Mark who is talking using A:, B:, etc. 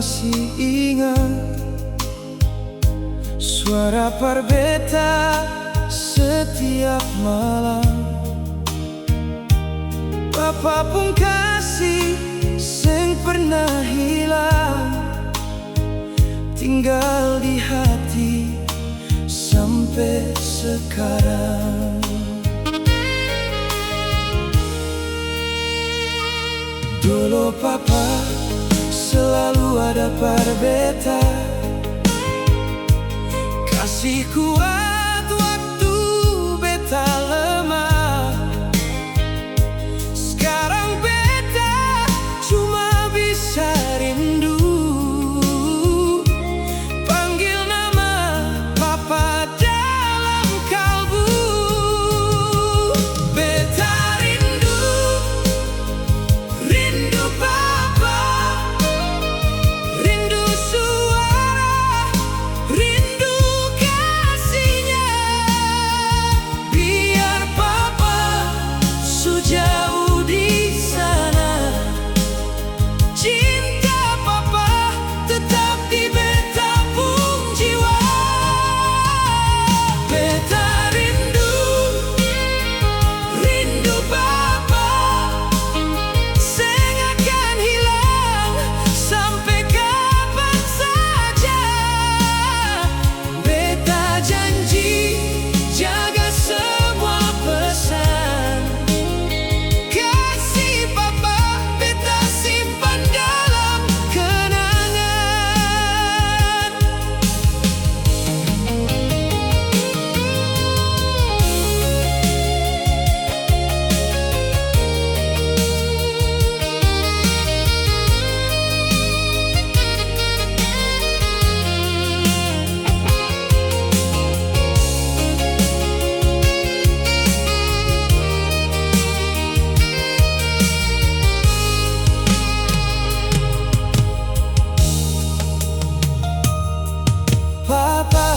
A: masih ingat suara parbeta setiap malam. Papa pun kasih sing pernah hilang, tinggal di hati sampai sekarang. Dulu papa selalu ada parbeta, kasih kuat waktu beta lemah. Sekarang beta cuma bisa rindu, panggil nama papa dalam kalbu. Beta rindu, rindu papa, rindu suara, rindu kasihnya. Biar papa sejauh di sana, cinta papa tetap di beta pun jiwa. Beta rindu, rindu papa, seng akan hilang sampai kapan saja. Beta janji jaga semua pesan, kasih papa beta simpan dalam kenangan. Papa